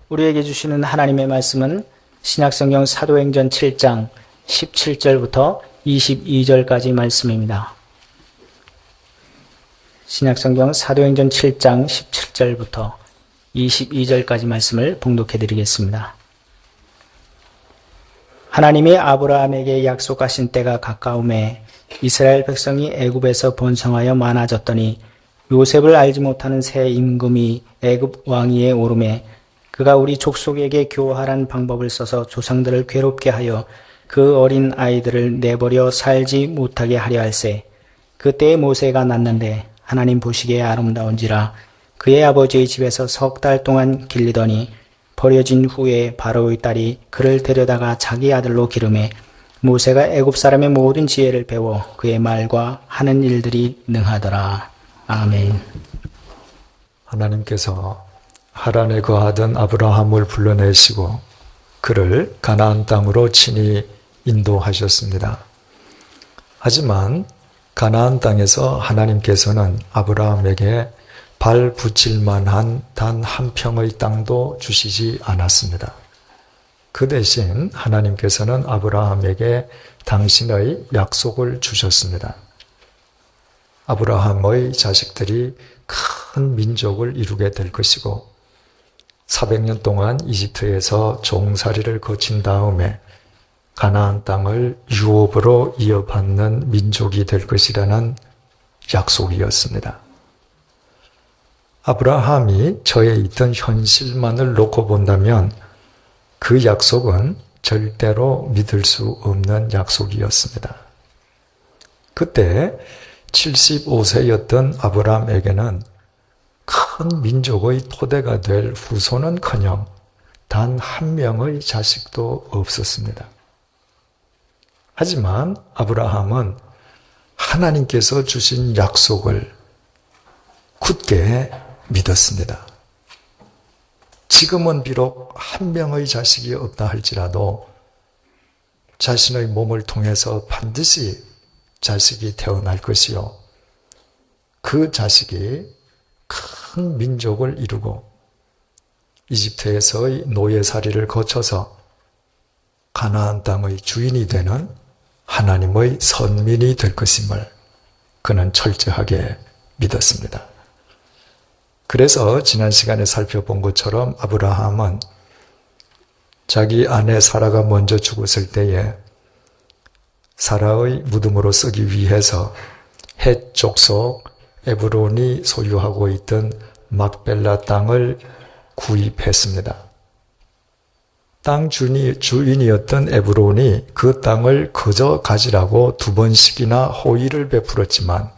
우리에게 주시는 하나님의 말씀은 신약성경 사도행전 7장 17절부터 22절까지 말씀입니다. 신약성경 사도행전 7장 17절부터 22절까지 말씀을 봉독해 드리겠습니다. 하나님이 아브라함에게 약속하신 때가 가까움에 이스라엘 백성이 애굽에서 번성하여 많아졌더니 요셉을 알지 못하는 새 임금이 애굽 왕위에 오르매 그가 우리 족속에게 교활한 방법을 써서 조상들을 괴롭게 하여 그 어린 아이들을 내버려 살지 못하게 하려 할세. 그때에 모세가 낳는데 하나님 보시기에 아름다운지라 그의 아버지의 집에서 3달 동안 길리더니 버려진 후에 바로의 딸이 그를 데려다가 자기 아들로 기르매 모세가 애굽 사람의 모든 지혜를 배워 그의 말과 하는 일들이 능하더라. 아멘. 하나님께서 하란에 거하던 아브라함을 불러내시고 그를 가나안 땅으로 친히 인도하셨습니다. 하지만 가나안 땅에서 하나님께서는 아브라함에게 발 붙일 만한 단 한 평의 땅도 주시지 않았습니다. 그 대신 하나님께서는 아브라함에게 당신의 약속을 주셨습니다. 아브라함의 자식들이 큰 민족을 이루게 될 것이고 400년 동안 이집트에서 종살이를 거친 다음에 가나안 땅을 유업으로 이어받는 민족이 될 것이라는 약속이었습니다. 아브라함이 처해 있던 현실만을 놓고 본다면 그 약속은 절대로 믿을 수 없는 약속이었습니다. 그때 75세였던 아브라함에게는 큰 민족의 토대가 될 후손은커녕 단 한 명의 자식도 없었습니다. 하지만 아브라함은 하나님께서 주신 약속을 굳게 믿었습니다. 지금은 비록 한 명의 자식이 없다 할지라도 자신의 몸을 통해서 반드시 자식이 태어날 것이요. 그 자식이 큰 민족을 이루고 이집트에서의 노예살이를 거쳐서 가나안 땅의 주인이 되는 하나님의 선민이 될 것임을 그는 철저하게 믿었습니다. 그래서 지난 시간에 살펴본 것처럼 아브라함은 자기 아내 사라가 먼저 죽었을 때에 사라의 무덤으로 쓰기 위해서 헷 족속 에브론이 소유하고 있던 막벨라 땅을 구입했습니다. 땅 주인이었던 에브론이 그 땅을 그저 가지라고 2번씩이나 호의를 베풀었지만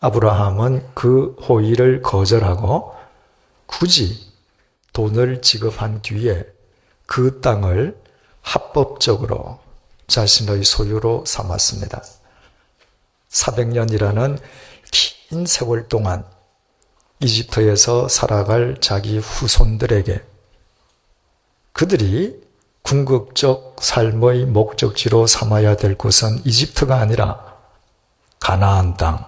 아브라함은 그 호의를 거절하고 굳이 돈을 지급한 뒤에 그 땅을 합법적으로 자신의 소유로 삼았습니다. 400년이라는 긴 세월 동안 이집트에서 살아갈 자기 후손들에게 그들이 궁극적 삶의 목적지로 삼아야 될 곳은 이집트가 아니라 가나안 땅,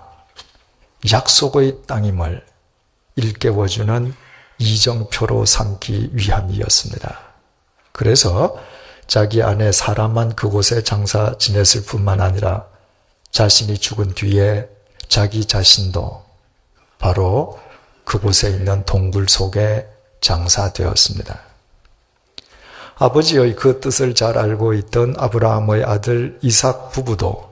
약속의 땅임을 일깨워주는 이정표로 삼기 위함이었습니다. 그래서 자기 아내 사라만 그곳에 장사 지냈을 뿐만 아니라 자신이 죽은 뒤에 자기 자신도 바로 그곳에 있는 동굴 속에 장사되었습니다. 아버지의 그 뜻을 잘 알고 있던 아브라함의 아들 이삭 부부도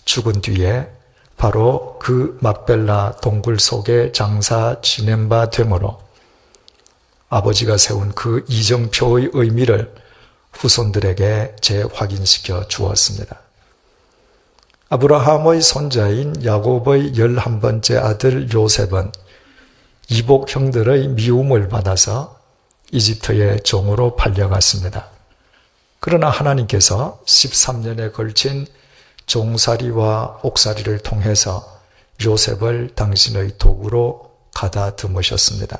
죽은 뒤에 바로 그 막벨라 동굴 속에 장사 지낸 바 되므로 아버지가 세운 그 이정표의 의미를 후손들에게 재확인시켜 주었습니다. 아브라함의 손자인 야곱의 11번째 아들 요셉은 이복 형들의 미움을 받아서 이집트의 종으로 팔려갔습니다. 그러나 하나님께서 13년에 걸친 종살이와 옥살이를 통해서 요셉을 당신의 도구로 가다듬으셨습니다.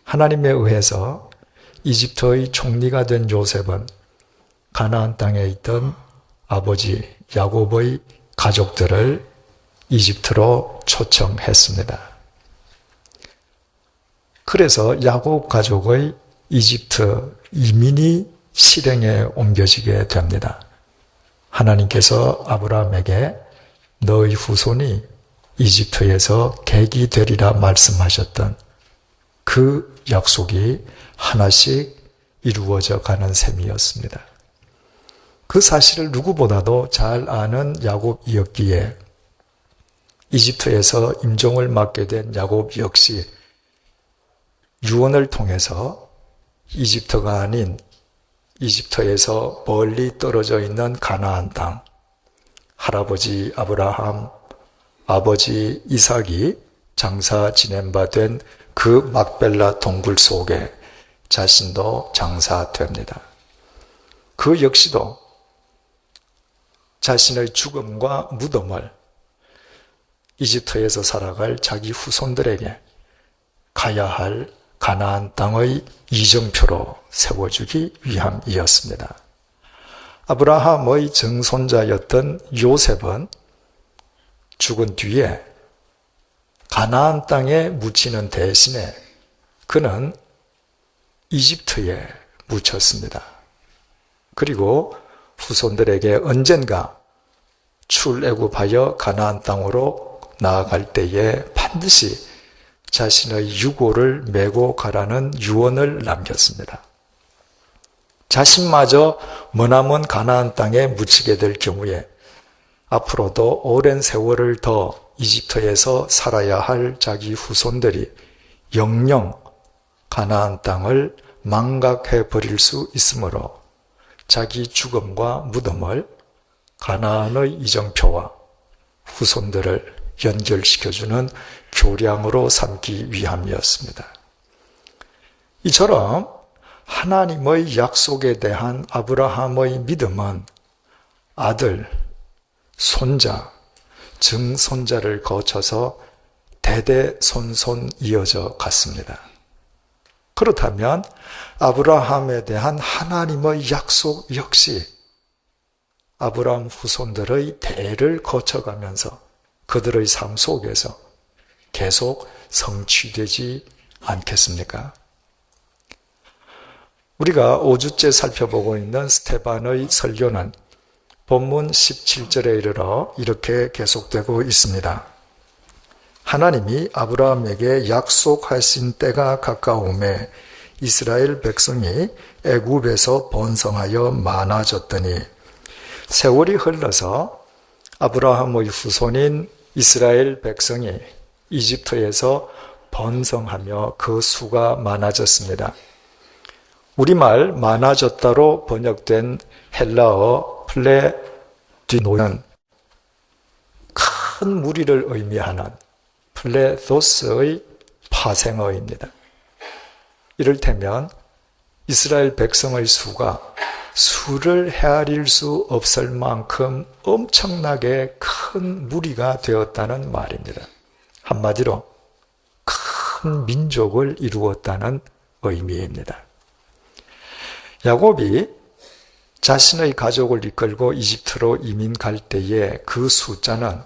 하나님에 의해서 이집트의 총리가 된 요셉은 가나안 땅에 있던 아버지 야곱의 가족들을 이집트로 초청했습니다. 그래서 야곱 가족의 이집트 이민이 실행에 옮겨지게 됩니다. 하나님께서 아브라함에게 너의 후손이 이집트에서 객이 되리라 말씀하셨던 그 약속이 하나씩 이루어져 가는 셈이었습니다. 그 사실을 누구보다도 잘 아는 야곱이었기에 이집트에서 임종을 맡게 된 야곱 역시 유언을 통해서 이집트가 아닌 이집트에서 멀리 떨어져 있는 가나안 땅, 할아버지 아브라함, 아버지 이삭이 장사 지낸 바 된 그 막벨라 동굴 속에 자신도 장사됩니다. 그 역시도 자신의 죽음과 무덤을 이집트에서 살아갈 자기 후손들에게 가야 할 가나안 땅의 이정표로 세워주기 위함이었습니다. 아브라함의 증손자였던 요셉은 죽은 뒤에 가나안 땅에 묻히는 대신에 그는 이집트에 묻혔습니다. 그리고 후손들에게 언젠가 출애굽하여 가나안 땅으로 나아갈 때에 반드시 자신의 유고를 메고 가라는 유언을 남겼습니다. 자신마저 머나먼 가나안 땅에 묻히게 될 경우에 앞으로도 오랜 세월을 더 이집트에서 살아야 할 자기 후손들이 영영 가나안 땅을 망각해 버릴 수 있으므로 자기 죽음과 무덤을 가나안의 이정표와 후손들을 연결시켜주는 교량으로 삼기 위함이었습니다. 이처럼 하나님의 약속에 대한 아브라함의 믿음은 아들, 손자, 증손자를 거쳐서 대대손손 이어져 갔습니다. 그렇다면 아브라함에 대한 하나님의 약속 역시 아브라함 후손들의 대를 거쳐가면서 그들의 삶 속에서 계속 성취되지 않겠습니까? 우리가 5주째 살펴보고 있는 스테반의 설교는 본문 17절에 이르러 이렇게 계속되고 있습니다. 하나님이 아브라함에게 약속하신 때가 가까움에 이스라엘 백성이 애굽에서 번성하여 많아졌더니 세월이 흘러서 아브라함의 후손인 이스라엘 백성이 이집트에서 번성하며 그 수가 많아졌습니다. 우리말 많아졌다로 번역된 헬라어 플레디노는 큰 무리를 의미하는 플레도스의 파생어입니다. 이를테면 이스라엘 백성의 수가 수를 헤아릴 수 없을 만큼 엄청나게 큰 무리가 되었다는 말입니다. 한마디로 큰 민족을 이루었다는 의미입니다. 야곱이 자신의 가족을 이끌고 이집트로 이민 갈 때에 그 숫자는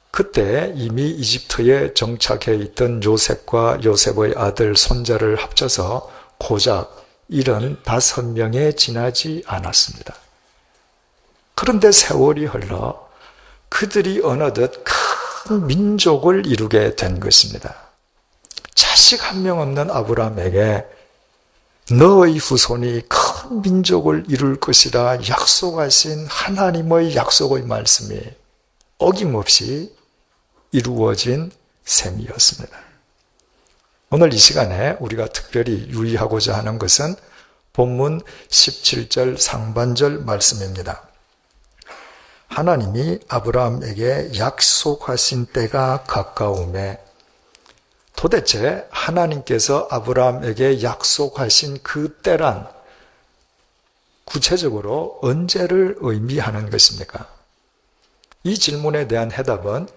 그때 이미 이집트에 정착해 있던 요셉과 요셉의 아들 손자를 합쳐서 고작 75명에 지나지 않았습니다. 그런데 세월이 흘러 그들이 어느덧 큰 민족을 이루게 된 것입니다. 자식 한 명 없는 아브라함에게 너의 후손이 큰 민족을 이룰 것이라 약속하신 하나님의 약속의 말씀이 어김없이 이루어진 셈이었습니다. 오늘 이 시간에 우리가 특별히 유의하고자 하는 것은 본문 17절 상반절 말씀입니다. 하나님이 아브라함에게 약속하신 때가 가까움에 도대체 하나님께서 아브라함에게 약속하신 그 때란 구체적으로 언제를 의미하는 것입니까? 이 질문에 대한 해답은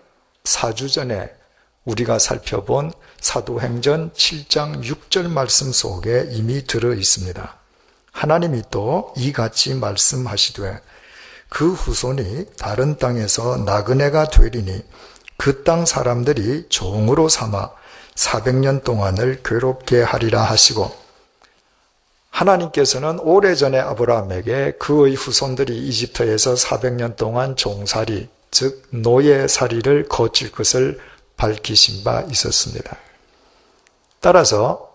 4주 전에 우리가 살펴본 사도행전 7장 6절 말씀 속에 이미 들어 있습니다. 하나님이 또 이같이 말씀하시되 그 후손이 다른 땅에서 나그네가 되리니 그 땅 사람들이 종으로 삼아 400년 동안을 괴롭게 하리라 하시고, 하나님께서는 오래전에 아브라함에게 그의 후손들이 이집트에서 400년 동안 종살이, 즉 노예살이를 거칠 것을 밝히신 바 있었습니다. 따라서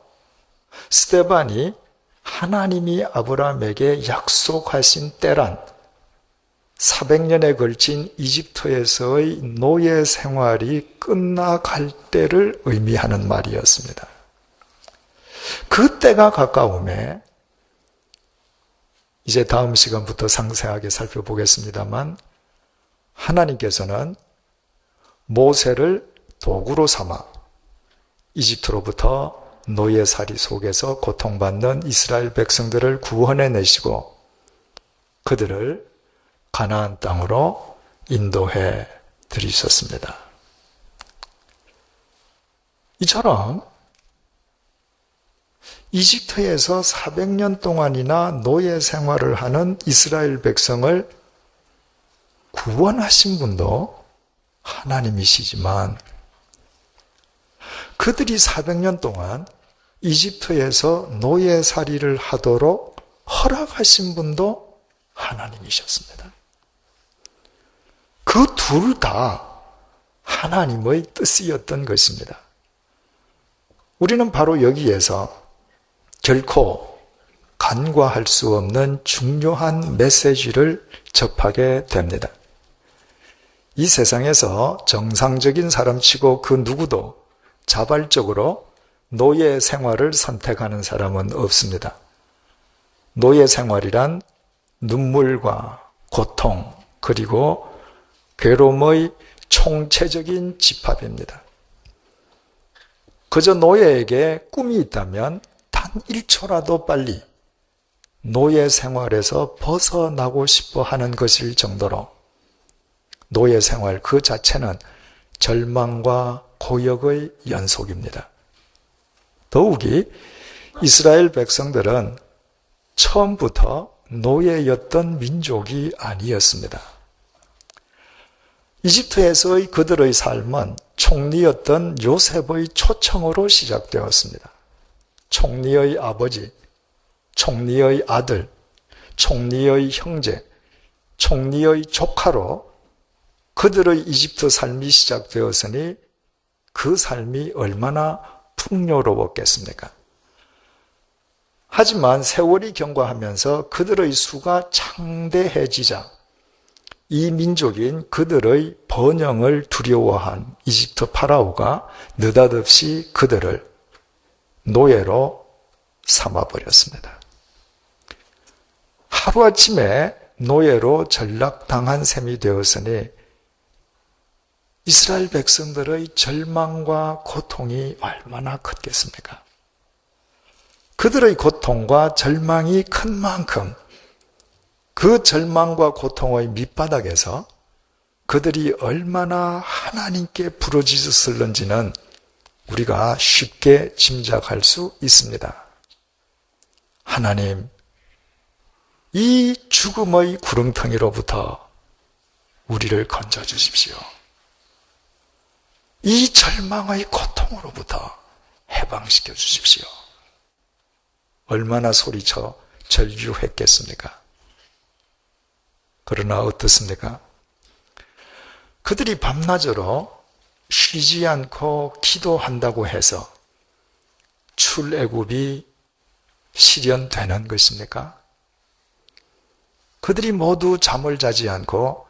스데반이 하나님이 아브라함에게 약속하신 때란 400년에 걸친 이집트에서의 노예 생활이 끝나갈 때를 의미하는 말이었습니다. 그 때가 가까움에 이제 다음 시간부터 상세하게 살펴보겠습니다만, 하나님께서는 모세를 도구로 삼아 이집트로부터 노예살이 속에서 고통받는 이스라엘 백성들을 구원해내시고 그들을 가나안 땅으로 인도해 드리셨습니다. 이처럼 이집트에서 400년 동안이나 노예 생활을 하는 이스라엘 백성을 구원하신 분도 하나님이시지만, 그들이 400년 동안 이집트에서 노예살이를 하도록 허락하신 분도 하나님이셨습니다. 그 둘 다 하나님의 뜻이었던 것입니다. 우리는 바로 여기에서 결코 간과할 수 없는 중요한 메시지를 접하게 됩니다. 이 세상에서 정상적인 사람치고 그 누구도 자발적으로 노예 생활을 선택하는 사람은 없습니다. 노예 생활이란 눈물과 고통 그리고 괴로움의 총체적인 집합입니다. 그저 노예에게 꿈이 있다면 단 1초라도 빨리 노예 생활에서 벗어나고 싶어 하는 것일 정도로 노예 생활 그 자체는 절망과 고역의 연속입니다. 더욱이 이스라엘 백성들은 처음부터 노예였던 민족이 아니었습니다. 이집트에서의 그들의 삶은 총리였던 요셉의 초청으로 시작되었습니다. 총리의 아버지, 총리의 아들, 총리의 형제, 총리의 조카로 그들의 이집트 삶이 시작되었으니 그 삶이 얼마나 풍요로웠겠습니까? 하지만 세월이 경과하면서 그들의 수가 창대해지자 이 민족인 그들의 번영을 두려워한 이집트 파라오가 느닷없이 그들을 노예로 삼아버렸습니다. 하루아침에 노예로 전락당한 셈이 되었으니 이스라엘 백성들의 절망과 고통이 얼마나 컸겠습니까? 그들의 고통과 절망이 큰 만큼 그 절망과 고통의 밑바닥에서 그들이 얼마나 하나님께 부르짖었을는지는 우리가 쉽게 짐작할 수 있습니다. 하나님, 이 죽음의 구름텅이로부터 우리를 건져주십시오. 이 절망의 고통으로부터 해방시켜 주십시오. 얼마나 소리쳐 절규했겠습니까? 그러나 어떻습니까? 그들이 밤낮으로 쉬지 않고 기도한다고 해서 출애굽이 실현되는 것입니까? 그들이 모두 잠을 자지 않고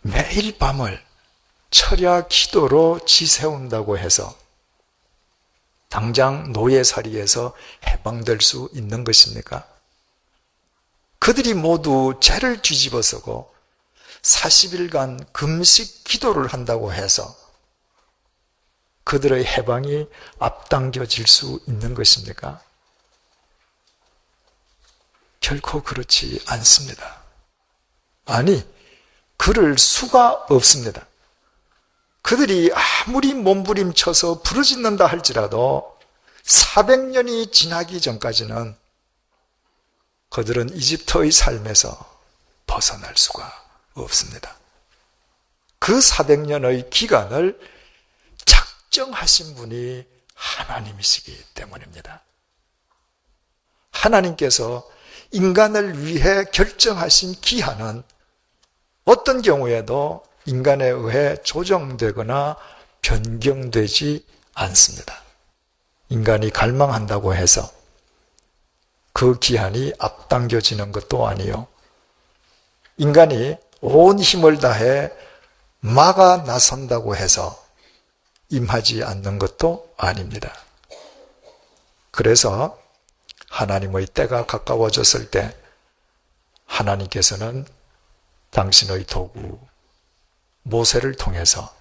매일 밤을 철야 기도로 지새운다고 해서 당장 노예살이에서 해방될 수 있는 것입니까? 그들이 모두 죄를 뒤집어쓰고 40일간 금식 기도를 한다고 해서 그들의 해방이 앞당겨질 수 있는 것입니까? 결코 그렇지 않습니다. 아니, 그럴 수가 없습니다. 그들이 아무리 몸부림쳐서 부르짖는다 할지라도 400년이 지나기 전까지는 그들은 이집트의 삶에서 벗어날 수가 없습니다. 그 400년의 기간을 작정하신 분이 하나님이시기 때문입니다. 하나님께서 인간을 위해 결정하신 기한은 어떤 경우에도 인간에 의해 조정되거나 변경되지 않습니다. 인간이 갈망한다고 해서 그 기한이 앞당겨지는 것도 아니요. 인간이 온 힘을 다해 막아 나선다고 해서 임하지 않는 것도 아닙니다. 그래서 하나님의 때가 가까워졌을 때 하나님께서는 당신의 도구 모세를 통해서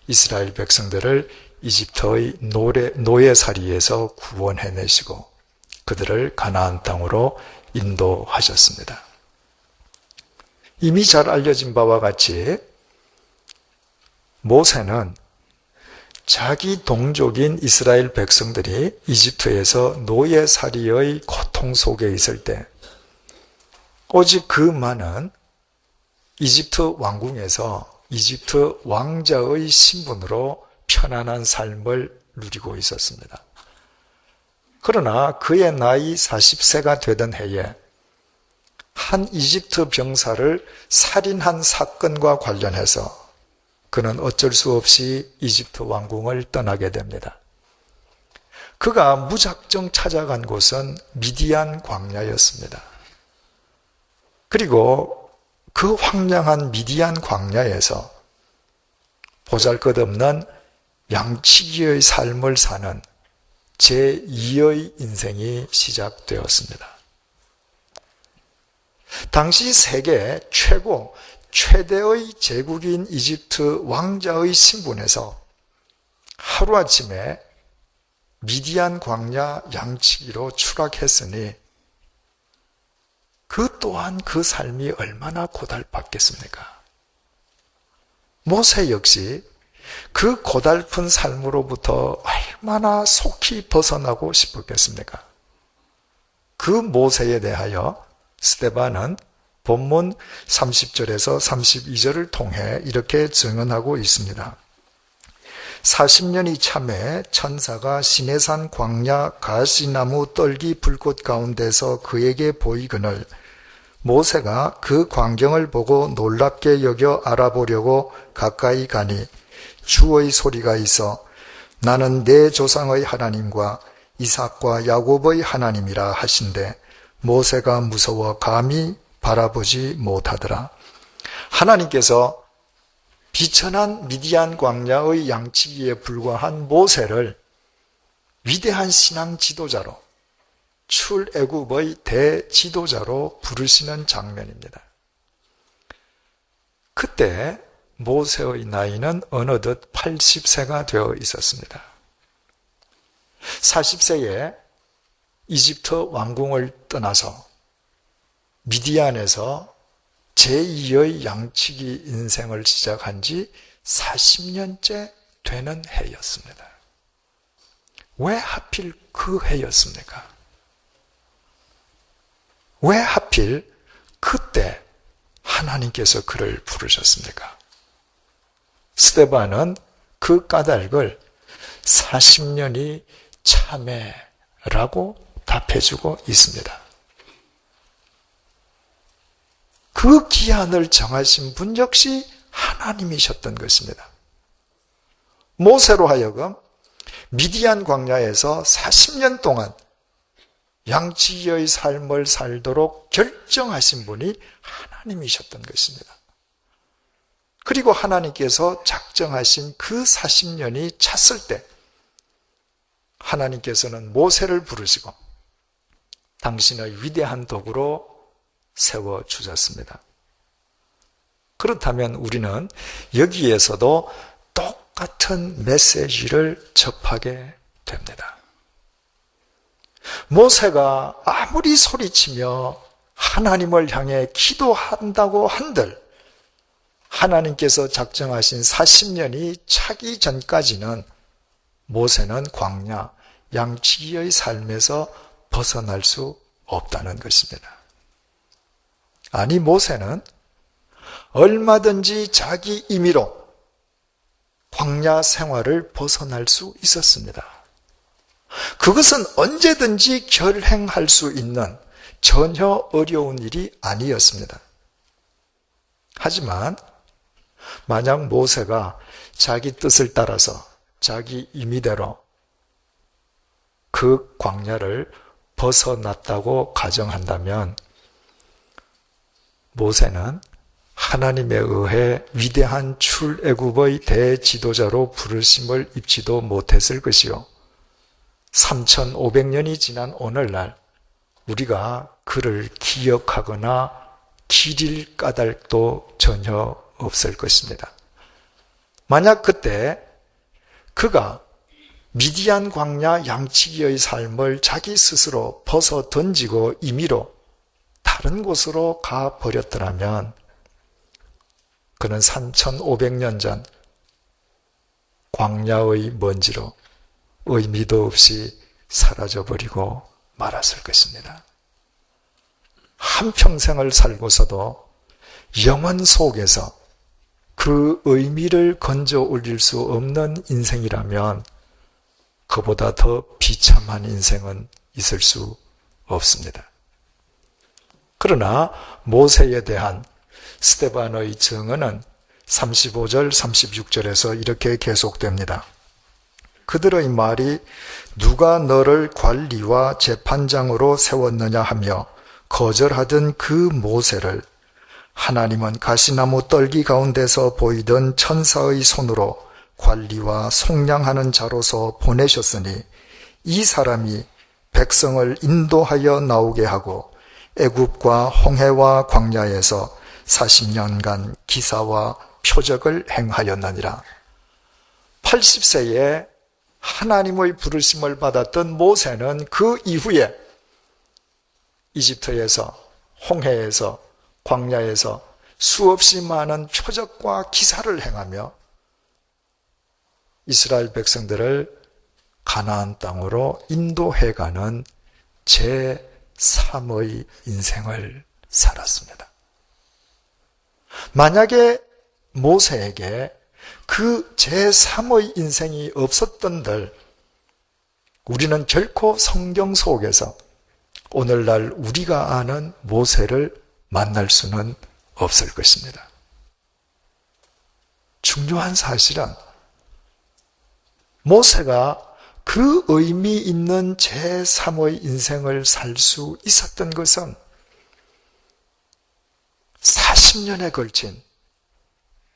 이스라엘 백성들을 이집트의 노예살이에서 구원해내시고 그들을 가나안 땅으로 인도하셨습니다. 이미 잘 알려진 바와 같이 모세는 자기 동족인 이스라엘 백성들이 이집트에서 노예살이의 고통 속에 있을 때 오직 그만은 이집트 왕궁에서 이집트 왕자의 신분으로 편안한 삶을 누리고 있었습니다. 그러나 그의 나이 40세가 되던 해에 한 이집트 병사를 살인한 사건과 관련해서 그는 어쩔 수 없이 이집트 왕궁을 떠나게 됩니다. 그가 무작정 찾아간 곳은 미디안 광야였습니다. 그리고 그 황량한 미디안 광야에서 보잘것없는 양치기의 삶을 사는 제2의 인생이 시작되었습니다. 당시 세계 최대의 제국인 이집트 왕자의 신분에서 하루아침에 미디안 광야 양치기로 추락했으니 그 또한 그 삶이 얼마나 고달팠겠습니까? 모세 역시 그 고달픈 삶으로부터 얼마나 속히 벗어나고 싶었겠습니까? 그 모세에 대하여 스데반은 본문 30절에서 32절을 통해 이렇게 증언하고 있습니다. 40년이 참에 천사가 시내산 광야 가시나무 떨기 불꽃 가운데서 그에게 보이거늘 모세가 그 광경을 보고 놀랍게 여겨 알아보려고 가까이 가니 주의 소리가 있어 나는 내 조상의 하나님과 이삭과 야곱의 하나님이라 하신대 모세가 무서워 감히 바라보지 못하더라. 하나님께서 비천한 미디안 광야의 양치기에 불과한 모세를 위대한 신앙 지도자로 출애굽의 대지도자로 부르시는 장면입니다. 그때 모세의 나이는 어느덧 80세가 되어 있었습니다. 40세에 이집트 왕궁을 떠나서 미디안에서 제2의 양치기 인생을 시작한 지 40년째 되는 해였습니다. 왜 하필 그 해였습니까? 왜 하필 그때 하나님께서 그를 부르셨습니까? 스데반은 그 까닭을 40년이 참회라고 답해주고 있습니다. 그 기한을 정하신 분 역시 하나님이셨던 것입니다. 모세로 하여금 미디안 광야에서 40년 동안 양치기의 삶을 살도록 결정하신 분이 하나님이셨던 것입니다. 그리고 하나님께서 작정하신 그 40년이 찼을 때 하나님께서는 모세를 부르시고 당신의 위대한 도구로 세워주셨습니다. 그렇다면 우리는 여기에서도 똑같은 메시지를 접하게 됩니다. 모세가 아무리 소리치며 하나님을 향해 기도한다고 한들 하나님께서 작정하신 40년이 차기 전까지는 모세는 광야, 양치기의 삶에서 벗어날 수 없다는 것입니다. 아니, 모세는 얼마든지 자기 임의로 광야 생활을 벗어날 수 있었습니다. 그것은 언제든지 결행할 수 있는 전혀 어려운 일이 아니었습니다. 하지만 만약 모세가 자기 뜻을 따라서 자기 임의대로 그 광야를 벗어났다고 가정한다면 모세는 하나님에 의해 위대한 출애굽의 대지도자로 부르심을 입지도 못했을 것이요 3500년이 지난 오늘날 우리가 그를 기억하거나 기릴 까닭도 전혀 없을 것입니다. 만약 그때 그가 미디안 광야 양치기의 삶을 자기 스스로 벗어 던지고 임의로 다른 곳으로 가버렸더라면 그는 3500년 전 광야의 먼지로 의미도 없이 사라져버리고 말았을 것입니다. 한평생을 살고서도 영혼 속에서 그 의미를 건져 올릴 수 없는 인생이라면 그보다 더 비참한 인생은 있을 수 없습니다. 그러나 모세에 대한 스데반의 증언은 35절, 36절에서 이렇게 계속됩니다. 그들의 말이 누가 너를 관리와 재판장으로 세웠느냐 하며 거절하던 그 모세를 하나님은 가시나무 떨기 가운데서 보이던 천사의 손으로 관리와 속량하는 자로서 보내셨으니 이 사람이 백성을 인도하여 나오게 하고 애굽과 홍해와 광야에서 40년간 기사와 표적을 행하였느니라. 80세에 하나님의 부르심을 받았던 모세는 그 이후에 이집트에서 홍해에서 광야에서 수없이 많은 표적과 기사를 행하며 이스라엘 백성들을 가나안 땅으로 인도해가는 제3의 인생을 살았습니다. 만약에 모세에게 그 제3의 인생이 없었던들 우리는 결코 성경 속에서 오늘날 우리가 아는 모세를 만날 수는 없을 것입니다. 중요한 사실은 모세가 그 의미 있는 제3의 인생을 살 수 있었던 것은 40년에 걸친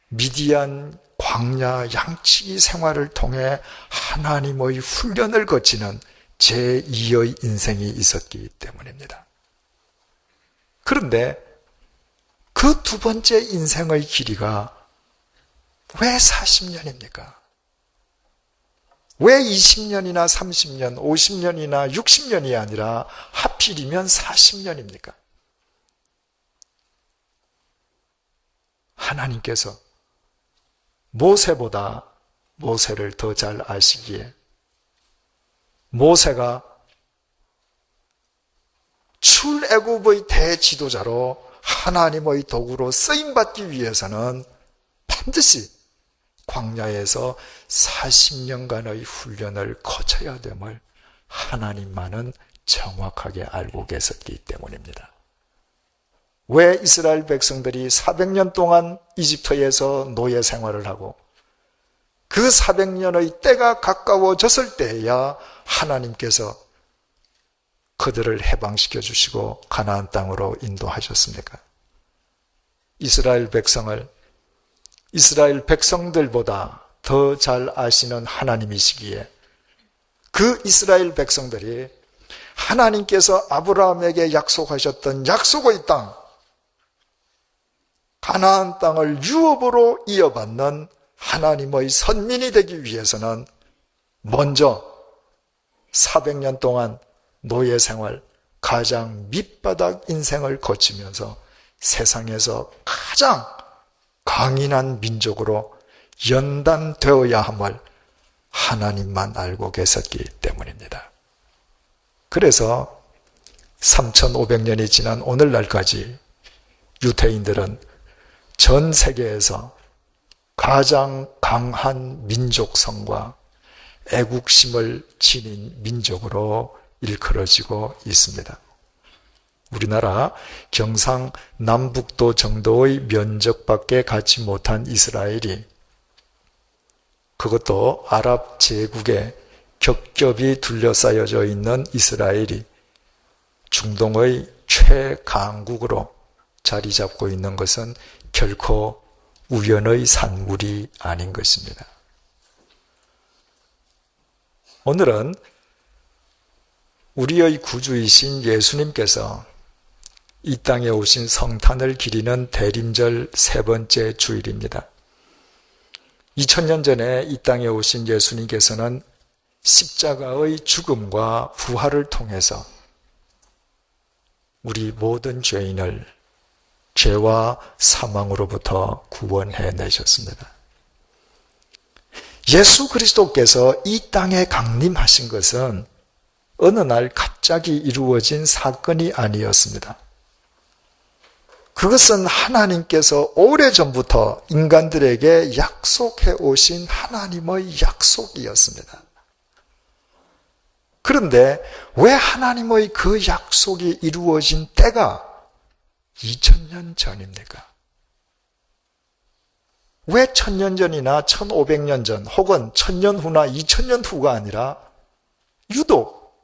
미디안 광야 양치기 생활을 통해 하나님의 훈련을 거치는 제2의 인생이 있었기 때문입니다. 그런데 그 두 번째 인생의 길이가 왜 40년입니까? 왜 20년이나 30년, 50년이나 60년이 아니라 하필이면 40년입니까? 하나님께서 모세보다 모세를 더 잘 아시기에 모세가 출애굽의 대지도자로 하나님의 도구로 쓰임받기 위해서는 반드시 광야에서 40년간의 훈련을 거쳐야 됨을 하나님만은 정확하게 알고 계셨기 때문입니다. 왜 이스라엘 백성들이 400년 동안 이집트에서 노예 생활을 하고 그 400년의 때가 가까워졌을 때에야 하나님께서 그들을 해방시켜 주시고 가나안 땅으로 인도하셨습니까? 이스라엘 백성을 이스라엘 백성들보다 더 잘 아시는 하나님이시기에 그 이스라엘 백성들이 하나님께서 아브라함에게 약속하셨던 약속의 땅, 가나안 땅을 유업으로 이어받는 하나님의 선민이 되기 위해서는 먼저 400년 동안 노예 생활, 가장 밑바닥 인생을 거치면서 세상에서 가장 강인한 민족으로 연단되어야 함을 하나님만 알고 계셨기 때문입니다. 그래서 3500년이 지난 오늘날까지 유대인들은 전 세계에서 가장 강한 민족성과 애국심을 지닌 민족으로 일컬어지고 있습니다. 우리나라 경상남북도 정도의 면적밖에 갖지 못한 이스라엘이, 그것도 아랍 제국에 겹겹이 둘러싸여져 있는 이스라엘이 중동의 최강국으로 자리 잡고 있는 것은 결코 우연의 산물이 아닌 것입니다. 오늘은 우리의 구주이신 예수님께서 이 땅에 오신 성탄을 기리는 대림절 세 번째 주일입니다. 2000년 전에 이 땅에 오신 예수님께서는 십자가의 죽음과 부활을 통해서 우리 모든 죄인을 죄와 사망으로부터 구원해 내셨습니다. 예수 그리스도께서 이 땅에 강림하신 것은 어느 날 갑자기 이루어진 사건이 아니었습니다. 그것은 하나님께서 오래전부터 인간들에게 약속해 오신 하나님의 약속이었습니다. 그런데 왜 하나님의 그 약속이 이루어진 때가 2000년 전입니까? 왜 1000년 전이나 1500년 전 혹은 1000년 후나 2000년 후가 아니라 유독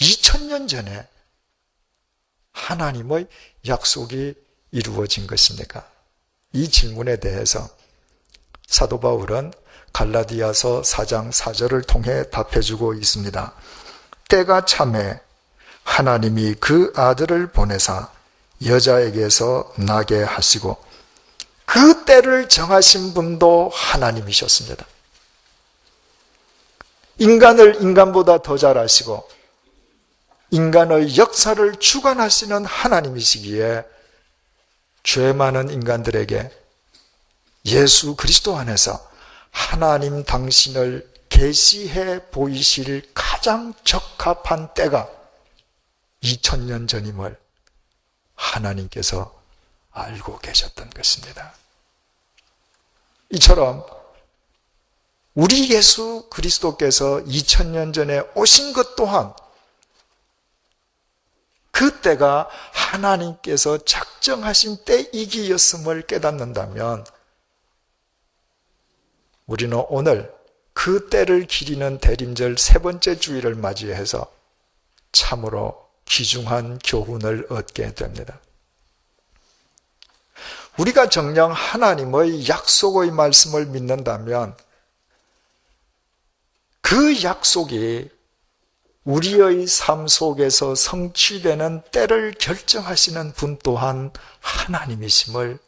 2000년 전에 하나님의 약속이 이루어진 것입니까? 이 질문에 대해서 사도 바울은 갈라디아서 4장 4절을 통해 답해주고 있습니다. 때가 참에 하나님이 그 아들을 보내사 여자에게서 나게 하시고 그 때를 정하신 분도 하나님이셨습니다. 인간을 인간보다 더 잘 아시고 인간의 역사를 주관하시는 하나님이시기에 죄 많은 인간들에게 예수 그리스도 안에서 하나님 당신을 계시해 보이실 가장 적합한 때가 2000년 전임을 하나님께서 알고 계셨던 것입니다. 이처럼 우리 예수 그리스도께서 2000년 전에 오신 것 또한 그때가 하나님께서 작정하신 때이기였음을 깨닫는다면 우리는 오늘 그 때를 기리는 대림절 세 번째 주일을 맞이해서 참으로 귀중한 교훈을 얻게 됩니다. 우리가 정녕 하나님의 약속의 말씀을 믿는다면 그 약속이 우리의 삶 속에서 성취되는 때를 결정하시는 분 또한 하나님이심을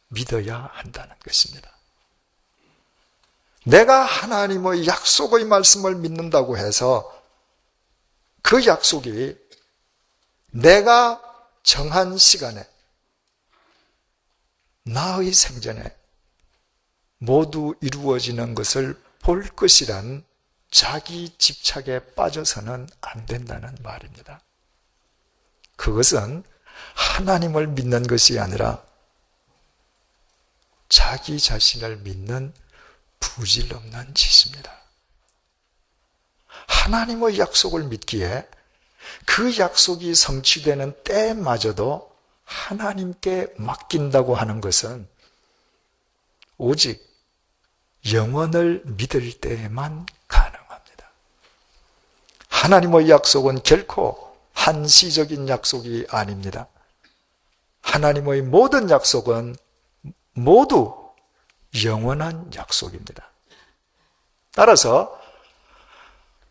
믿어야 한다는 것입니다. 내가 하나님의 약속의 말씀을 믿는다고 해서 그 약속이 내가 정한 시간에 나의 생전에 모두 이루어지는 것을 볼 것이란 자기 집착에 빠져서는 안 된다는 말입니다. 그것은 하나님을 믿는 것이 아니라 자기 자신을 믿는 부질없는 짓입니다. 하나님의 약속을 믿기에 그 약속이 성취되는 때마저도 하나님께 맡긴다고 하는 것은 오직 영원을 믿을 때에만 가능합니다. 하나님의 약속은 결코 한시적인 약속이 아닙니다. 하나님의 모든 약속은 모두 영원한 약속입니다. 따라서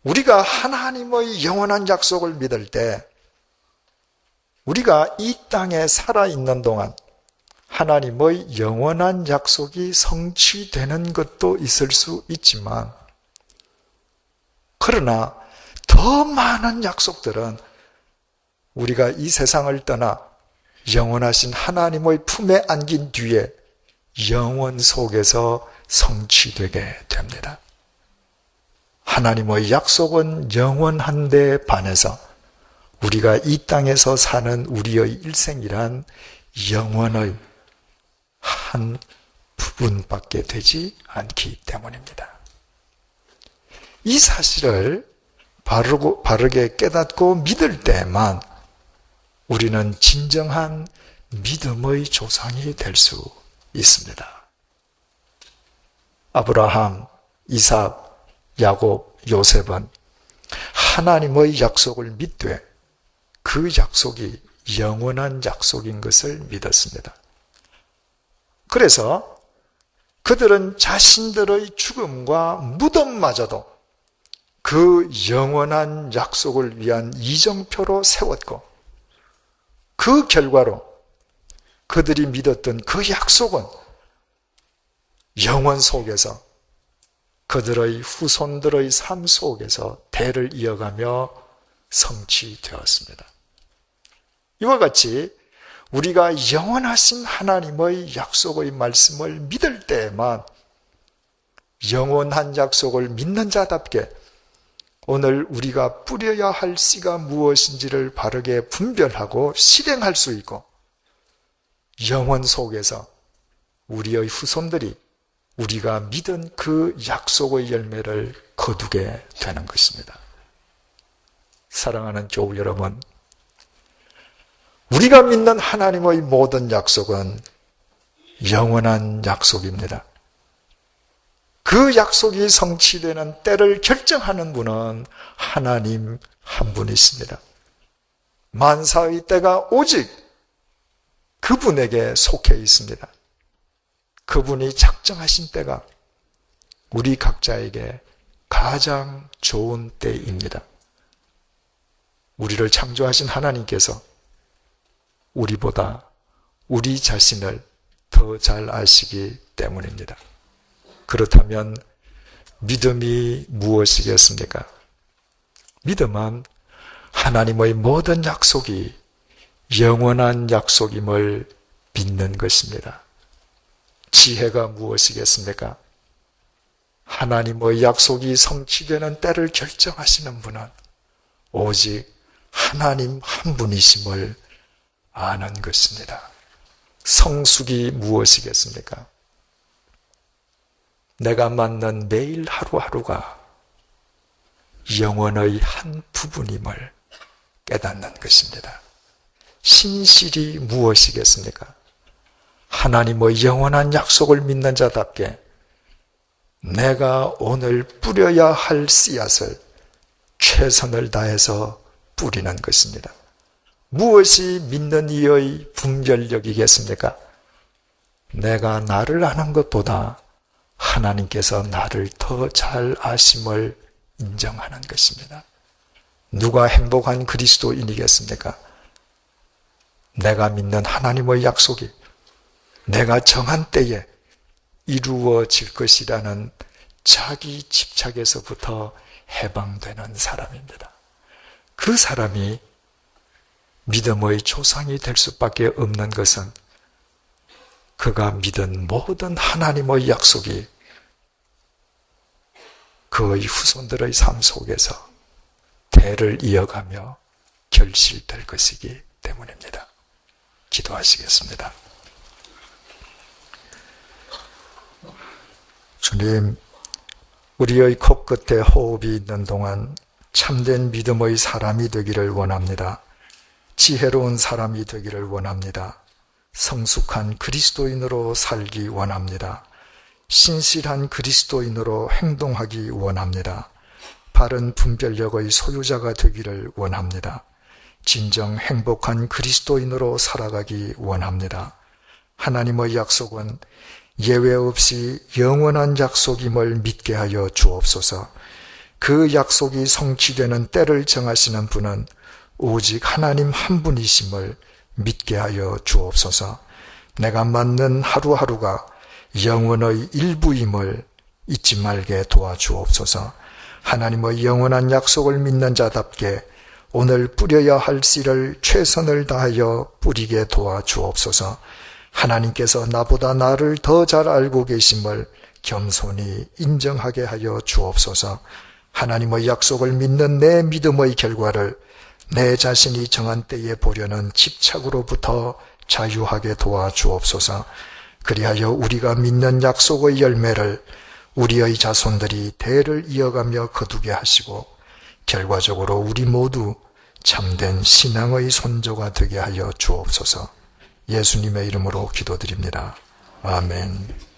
우리가 하나님의 영원한 약속을 믿을 때 우리가 이 땅에 살아있는 동안 하나님의 영원한 약속이 성취되는 것도 있을 수 있지만 그러나 더 많은 약속들은 우리가 이 세상을 떠나 영원하신 하나님의 품에 안긴 뒤에 영원 속에서 성취되게 됩니다. 하나님의 약속은 영원한데 반해서 우리가 이 땅에서 사는 우리의 일생이란 영원의 한 부분밖에 되지 않기 때문입니다. 이 사실을 바르게 깨닫고 믿을 때만 우리는 진정한 믿음의 조상이 될 수 있습니다. 아브라함, 이삭, 야곱, 요셉은 하나님의 약속을 믿되 그 약속이 영원한 약속인 것을 믿었습니다. 그래서 그들은 자신들의 죽음과 무덤마저도 그 영원한 약속을 위한 이정표로 세웠고, 그 결과로 그들이 믿었던 그 약속은 영원 속에서 그들의 후손들의 삶 속에서 대를 이어가며 성취되었습니다. 이와 같이 우리가 영원하신 하나님의 약속의 말씀을 믿을 때에만 영원한 약속을 믿는 자답게 오늘 우리가 뿌려야 할 씨가 무엇인지를 바르게 분별하고 실행할 수 있고, 영원 속에서 우리의 후손들이 우리가 믿은 그 약속의 열매를 거두게 되는 것입니다. 사랑하는 교우 여러분, 우리가 믿는 하나님의 모든 약속은 영원한 약속입니다. 그 약속이 성취되는 때를 결정하는 분은 하나님 한 분이십니다. 만사의 때가 오직 그분에게 속해 있습니다. 그분이 작정하신 때가 우리 각자에게 가장 좋은 때입니다. 우리를 창조하신 하나님께서 우리보다 우리 자신을 더 잘 아시기 때문입니다. 그렇다면 믿음이 무엇이겠습니까? 믿음은 하나님의 모든 약속이 영원한 약속임을 믿는 것입니다. 지혜가 무엇이겠습니까? 하나님의 약속이 성취되는 때를 결정하시는 분은 오직 하나님 한 분이심을 아는 것입니다. 성숙이 무엇이겠습니까? 내가 맞는 매일 하루하루가 영혼의 한 부분임을 깨닫는 것입니다. 신실이 무엇이겠습니까? 하나님의 영원한 약속을 믿는 자답게 내가 오늘 뿌려야 할 씨앗을 최선을 다해서 뿌리는 것입니다. 무엇이 믿는 이의 분별력이겠습니까? 내가 나를 아는 것보다 하나님께서 나를 더 잘 아심을 인정하는 것입니다. 누가 행복한 그리스도인이겠습니까? 내가 믿는 하나님의 약속이 내가 정한 때에 이루어질 것이라는 자기 집착에서부터 해방되는 사람입니다. 그 사람이 믿음의 조상이 될 수밖에 없는 것은 그가 믿은 모든 하나님의 약속이 그의 후손들의 삶 속에서 대를 이어가며 결실될 것이기 때문입니다. 기도하시겠습니다. 주님, 우리의 코끝에 호흡이 있는 동안 참된 믿음의 사람이 되기를 원합니다. 지혜로운 사람이 되기를 원합니다. 성숙한 그리스도인으로 살기 원합니다. 신실한 그리스도인으로 행동하기 원합니다. 바른 분별력의 소유자가 되기를 원합니다. 진정 행복한 그리스도인으로 살아가기 원합니다. 하나님의 약속은 예외 없이 영원한 약속임을 믿게 하여 주옵소서. 그 약속이 성취되는 때를 정하시는 분은 오직 하나님 한 분이심을 믿게 하여 주옵소서. 내가 맞는 하루하루가 영원의 일부임을 잊지 말게 도와주옵소서. 하나님의 영원한 약속을 믿는 자답게 오늘 뿌려야 할 씨를 최선을 다하여 뿌리게 도와주옵소서. 하나님께서 나보다 나를 더 잘 알고 계심을 겸손히 인정하게 하여 주옵소서. 하나님의 약속을 믿는 내 믿음의 결과를 내 자신이 정한 때에 보려는 집착으로부터 자유하게 도와주옵소서. 그리하여 우리가 믿는 약속의 열매를 우리의 자손들이 대를 이어가며 거두게 하시고 결과적으로 우리 모두 참된 신앙의 선조가 되게 하여 주옵소서. 예수님의 이름으로 기도드립니다. 아멘.